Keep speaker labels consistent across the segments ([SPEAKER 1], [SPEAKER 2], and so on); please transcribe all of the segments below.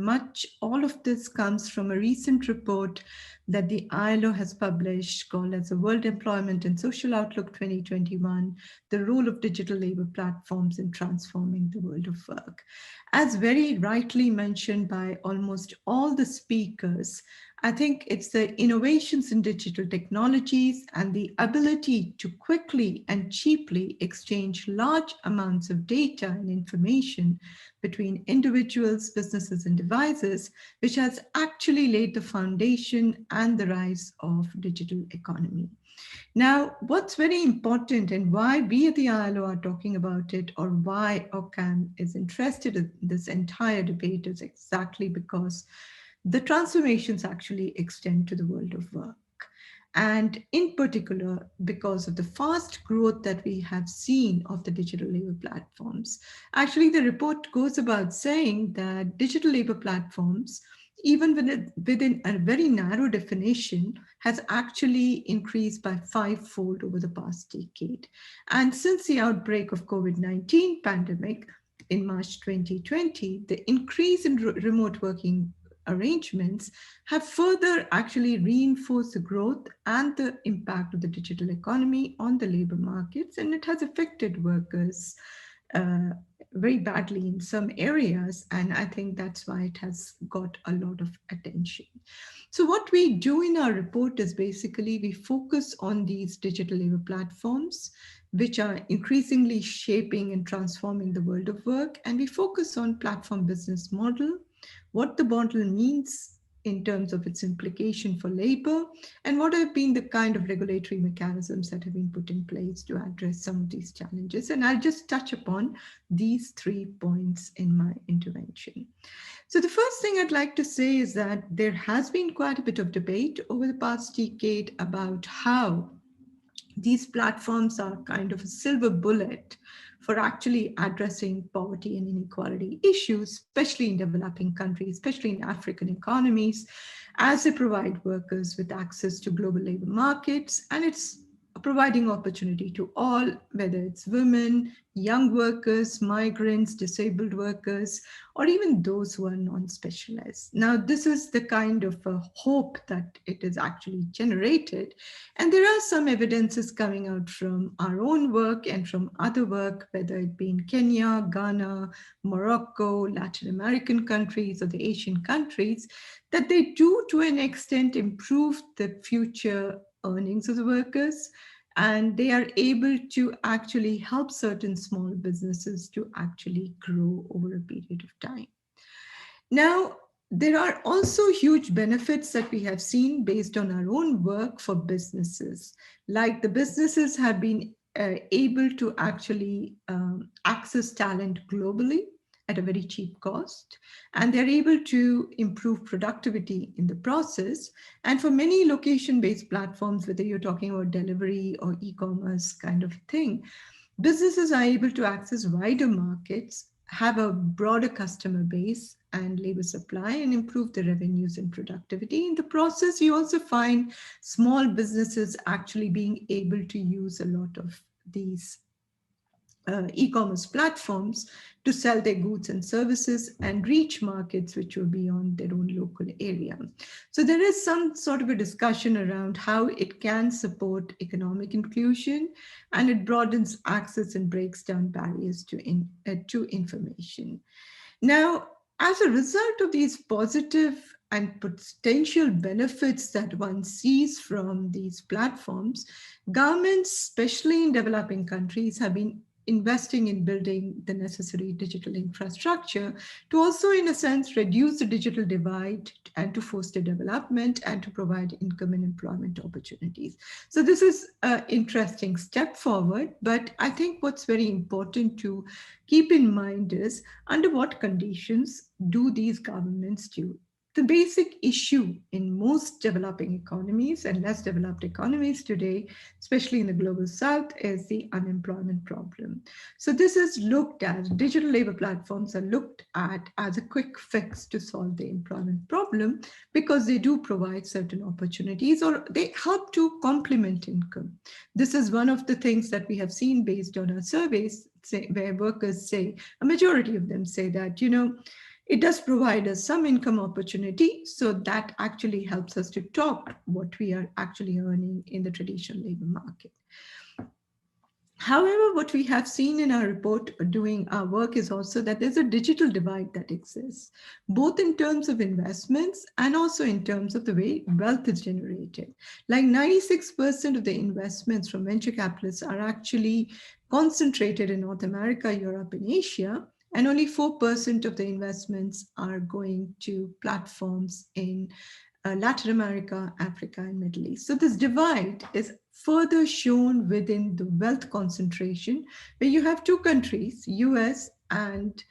[SPEAKER 1] much all of this comes from a recent report that the ILO has published called as the World Employment and Social Outlook 2021, the role of digital labor platforms in transforming the world of work. As very rightly mentioned by almost all the speakers, I think it's the innovations in digital technologies and the ability to quickly and cheaply exchange large amounts of data and information between individuals, businesses, and devices, which has actually laid the foundation and the rise of digital economy. Now, what's very important and why we at the ILO are talking about it, or why OCAM is interested in this entire debate, is exactly because the transformations actually extend to the world of work. And in particular, because of the fast growth that we have seen of the digital labor platforms. Actually, the report goes about saying that digital labor platforms, even within a very narrow definition, has actually increased by fivefold over the past decade. And since the outbreak of COVID-19 pandemic in March 2020, the increase in remote working arrangements have further actually reinforced the growth and the impact of the digital economy on the labor markets, and it has affected workers uh, very badly in some areas, and I think that's why it has got a lot of attention. So what we do in our report is basically we focus on these digital labor platforms, which are increasingly shaping and transforming the world of work, and we focus on platform business model, what the model means in terms of its implication for labor, and what have been the kind of regulatory mechanisms that have been put in place to address some of these challenges. And I'll just touch upon these 3 points in my intervention. So the first thing I'd like to say is that there has been quite a bit of debate over the past decade about how these platforms are kind of a silver bullet for actually addressing poverty and inequality issues, especially in developing countries, especially in African economies, as they provide workers with access to global labor markets. And it's providing opportunity to all, whether it's women, young workers, migrants, disabled workers, or even those who are non-specialized. Now, this is the kind of hope that it is actually generated. And there are some evidences coming out from our own work and from other work, whether it be in Kenya, Ghana, Morocco, Latin American countries, or the Asian countries, that they do to an extent improve the future earnings of the workers, and they are able to actually help certain small businesses to actually grow over a period of time. Now, there are also huge benefits that we have seen based on our own work for businesses. Like the businesses have been able to actually access talent globally at a very cheap cost, and they're able to improve productivity in the process. And for many location-based platforms, whether you're talking about delivery or e-commerce kind of thing, businesses are able to access wider markets, have a broader customer base and labor supply, and improve the revenues and productivity. In the process, you also find small businesses actually being able to use a lot of these e-commerce platforms to sell their goods and services and reach markets which were beyond their own local area. So there is some sort of a discussion around how it can support economic inclusion, and it broadens access and breaks down barriers to information. Now, as a result of these positive and potential benefits that one sees from these platforms, governments, especially in developing countries, have been investing in building the necessary digital infrastructure to also, in a sense, reduce the digital divide and to foster development and to provide income and employment opportunities. So this is an interesting step forward, but I think what's very important to keep in mind is under what conditions do these governments do? The basic issue in most developing economies and less developed economies today, especially in the global south, is the unemployment problem. So this is looked at, digital labor platforms are looked at as a quick fix to solve the employment problem because they do provide certain opportunities or they help to complement income. This is one of the things that we have seen based on our surveys, where workers say, a majority of them say that, It does provide us some income opportunity, so that actually helps us to top what we are actually earning in the traditional labor market. However, what we have seen in our report doing our work is also that there's a digital divide that exists, both in terms of investments and also in terms of the way wealth is generated. Like 96% of the investments from venture capitalists are actually concentrated in North America, Europe, and Asia, and only 4% of the investments are going to platforms in Latin America, Africa, and Middle East. So this divide is further shown within the wealth concentration, where you have two countries, US and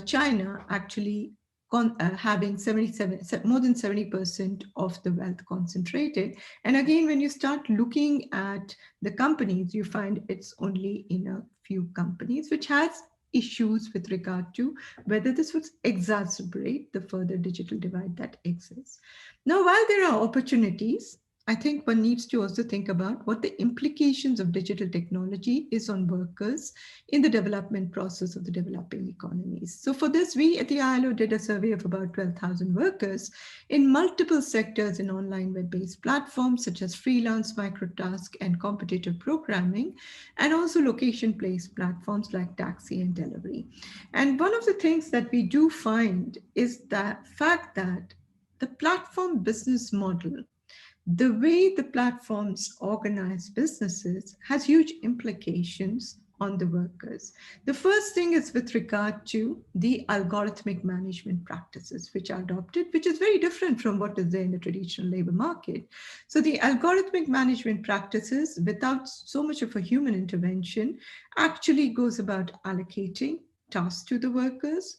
[SPEAKER 1] China, actually having more than 70% of the wealth concentrated. And again, when you start looking at the companies, you find it's only in a few companies, which has issues with regard to whether this would exacerbate the further digital divide that exists. Now, while there are opportunities, I think one needs to also think about what the implications of digital technology is on workers in the development process of the developing economies. So for this, we at the ILO did a survey of about 12,000 workers in multiple sectors in online web-based platforms such as freelance, microtask, and competitive programming, and also location-based platforms like taxi and delivery. And one of the things that we do find is the fact that the platform business model, the way the platforms organize businesses, has huge implications on the workers. The first thing is with regard to the algorithmic management practices which are adopted, which is very different from what is there in the traditional labor market. So the algorithmic management practices, without so much of a human intervention, actually goes about allocating tasks to the workers.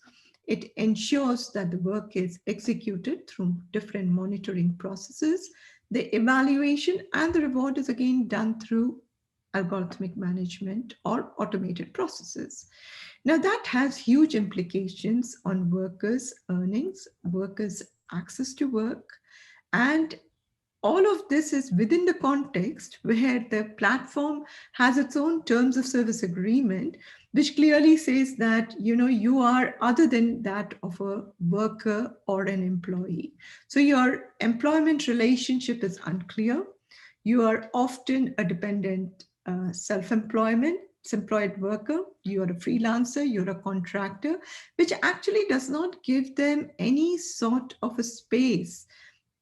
[SPEAKER 1] It ensures that the work is executed through different monitoring processes. The evaluation and the reward is again done through algorithmic management or automated processes. Now that has huge implications on workers' earnings, workers' access to work, and all of this is within the context where the platform has its own terms of service agreement, which clearly says that you are other than that of a worker or an employee. So your employment relationship is unclear. You are often a dependent self-employed worker. You are a freelancer, you're a contractor, which actually does not give them any sort of a space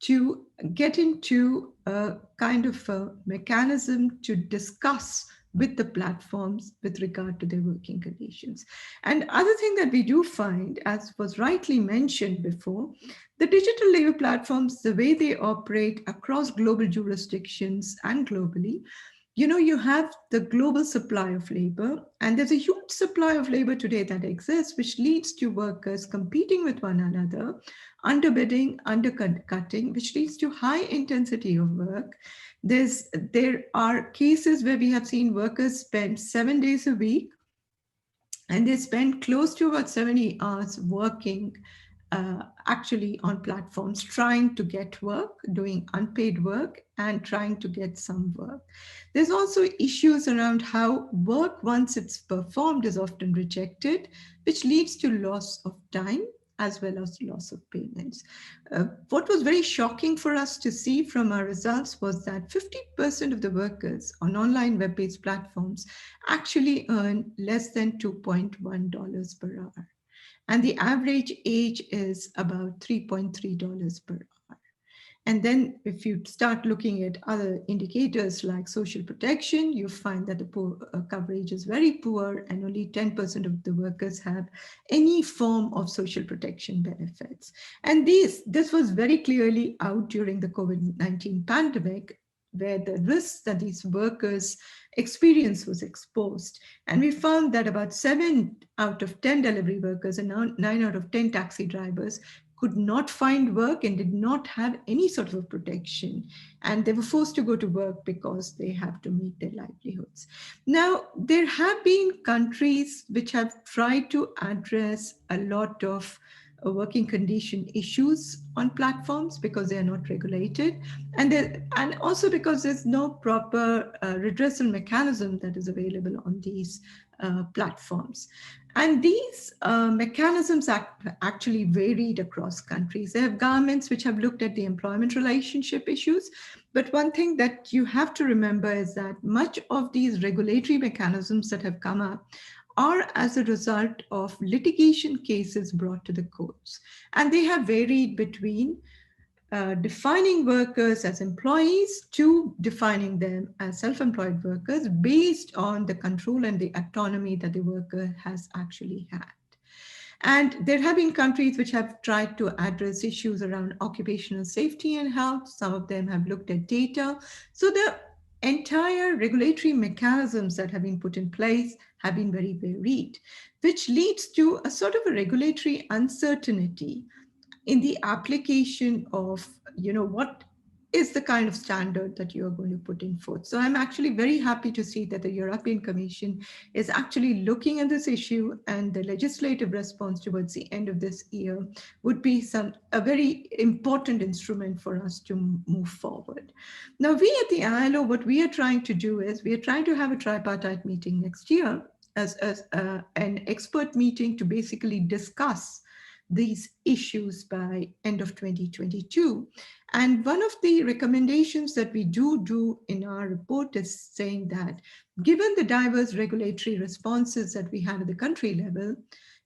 [SPEAKER 1] to get into a kind of a mechanism to discuss with the platforms with regard to their working conditions. And other thing that we do find, as was rightly mentioned before, the digital labor platforms, the way they operate across global jurisdictions and globally, you have the global supply of labor, and there's a huge supply of labor today that exists, which leads to workers competing with one another, underbidding, undercutting, which leads to high intensity of work. There are cases where we have seen workers spend 7 days a week, and they spend close to about 70 hours working actually on platforms, trying to get work, doing unpaid work, and trying to get some work. There's also issues around how work, once it's performed, is often rejected, which leads to loss of time as well as loss of payments. What was very shocking for us to see from our results was that 50% of the workers on online web-based platforms actually earn less than $2.1 per hour. And the average age is about $3.3 per hour. And then if you start looking at other indicators like social protection, you find that the poor coverage is very poor, and only 10% of the workers have any form of social protection benefits. And this was very clearly out during the COVID-19 pandemic, where the risks that these workers experience was exposed. And we found that about 7 out of 10 delivery workers and 9 out of 10 taxi drivers could not find work and did not have any sort of protection. And they were forced to go to work because they have to meet their livelihoods. Now, there have been countries which have tried to address a lot of working condition issues on platforms because they are not regulated, and also because there's no proper redressal mechanism that is available on these platforms. And these mechanisms actually varied across countries. There have governments which have looked at the employment relationship issues. But one thing that you have to remember is that much of these regulatory mechanisms that have come up are as a result of litigation cases brought to the courts. And they have varied between defining workers as employees to defining them as self-employed workers based on the control and the autonomy that the worker has actually had. And there have been countries which have tried to address issues around occupational safety and health. Some of them have looked at data. So the entire regulatory mechanisms that have been put in place have been very varied, which leads to a sort of a regulatory uncertainty in the application of, what is the kind of standard that you are going to put in forth. So I'm actually very happy to see that the European Commission is actually looking at this issue, and the legislative response towards the end of this year would be a very important instrument for us to move forward. Now, we at the ILO, what we are trying to do is we are trying to have a tripartite meeting next year as an expert meeting to basically discuss these issues by end of 2022. And one of the recommendations that we do in our report is saying that given the diverse regulatory responses that we have at the country level,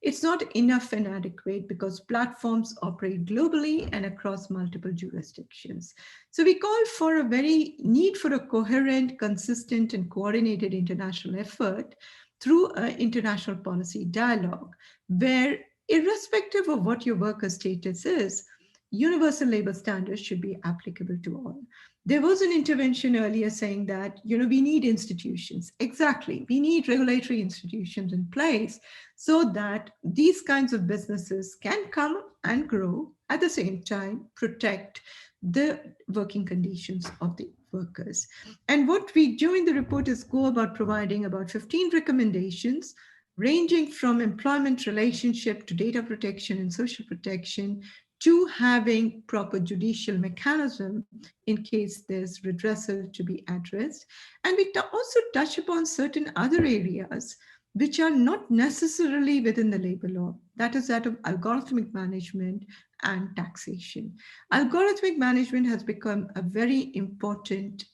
[SPEAKER 1] it's not enough and adequate because platforms operate globally and across multiple jurisdictions. So we call for a very need for a coherent, consistent, and coordinated international effort through an international policy dialogue, where irrespective of what your worker status is, universal labor standards should be applicable to all. There was an intervention earlier saying that, we need institutions. Exactly. We need regulatory institutions in place so that these kinds of businesses can come and grow, at the same time protect the working conditions of the workers. And what we do in the report is go about providing about 15 recommendations ranging from employment relationship to data protection and social protection to having proper judicial mechanism in case there's redressal to be addressed. And we also touch upon certain other areas which are not necessarily within the labor law. That is that of algorithmic management and taxation. Algorithmic management has become a very important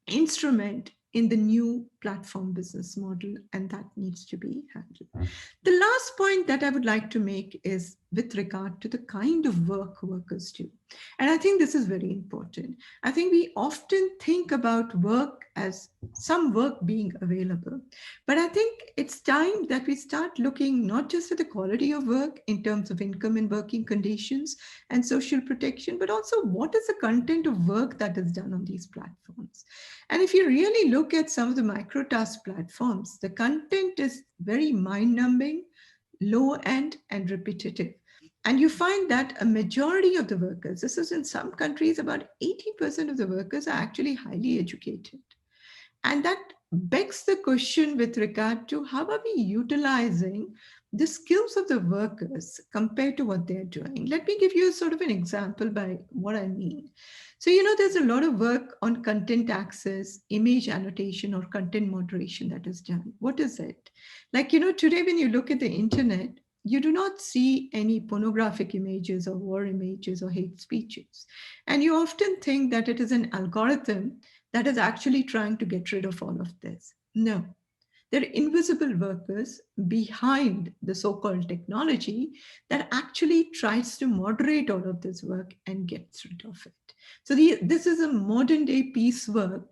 [SPEAKER 1] instrument in the new platform business model, and that needs to be handled. The last point that I would like to make is with regard to the kind of work workers do. And I think this is very important. I think we often think about work as some work being available, but I think it's time that we start looking not just at the quality of work in terms of income and working conditions and social protection, but also what is the content of work that is done on these platforms. And if you really look at some of the microtask platforms, the content is very mind-numbing, low-end, and repetitive. And you find that a majority of the workers, this is in some countries, about 80% of the workers are actually highly educated. And that begs the question with regard to how are we utilizing the skills of the workers compared to what they're doing. Let me give you sort of an example by what I mean. So, there's a lot of work on content access, image annotation, or content moderation that is done. What is it? Like, today when you look at the internet, you do not see any pornographic images or war images or hate speeches. And you often think that it is an algorithm that is actually trying to get rid of all of this. No, there are invisible workers behind the so-called technology that actually tries to moderate all of this work and gets rid of it. So this is a modern day piecework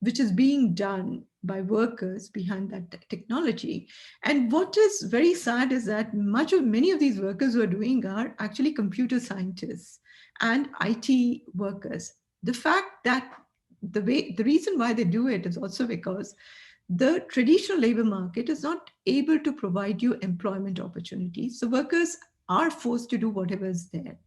[SPEAKER 1] which is being done by workers behind that technology. And what is very sad is that many of these workers who are doing are actually computer scientists and IT workers. The fact that the reason why they do it is also because the traditional labor market is not able to provide you employment opportunities. So workers are forced to do whatever is there.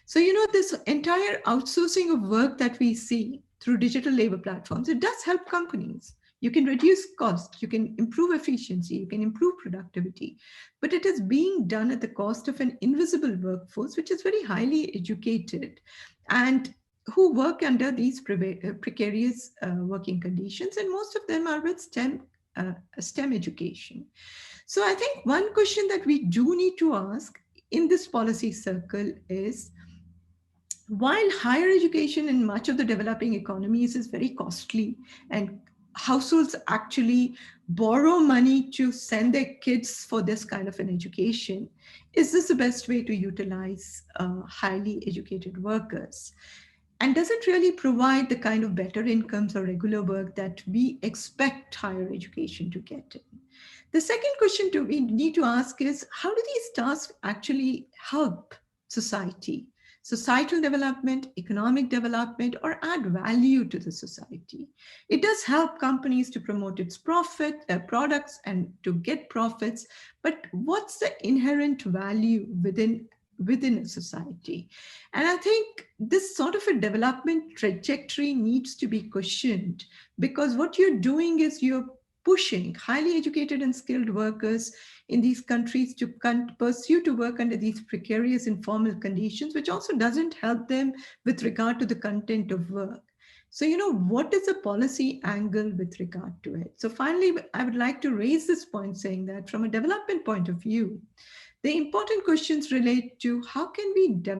[SPEAKER 1] So, this entire outsourcing of work that we see through digital labor platforms, it does help companies. You can reduce cost, you can improve efficiency, you can improve productivity, but it is being done at the cost of an invisible workforce, which is very highly educated and who work under these precarious working conditions. And most of them are with STEM a STEM education. So I think one question that we do need to ask in this policy circle is, while higher education in much of the developing economies is very costly and households actually borrow money to send their kids for this kind of an education, is this the best way to utilize highly educated workers? And does it really provide the kind of better incomes or regular work that we expect higher education to get in? The second question we need to ask is, how do these tasks actually help society, societal development, economic development, or add value to the society? It does help companies to promote its products and to get profits, but what's the inherent value within a society? And I think this sort of a development trajectory needs to be cushioned, because what you're doing is you're pushing highly educated and skilled workers in these countries to pursue to work under these precarious informal conditions, which also doesn't help them with regard to the content of work. So, what is the policy angle with regard to it? So, finally, I would like to raise this point saying that from a development point of view, the important questions relate to how can we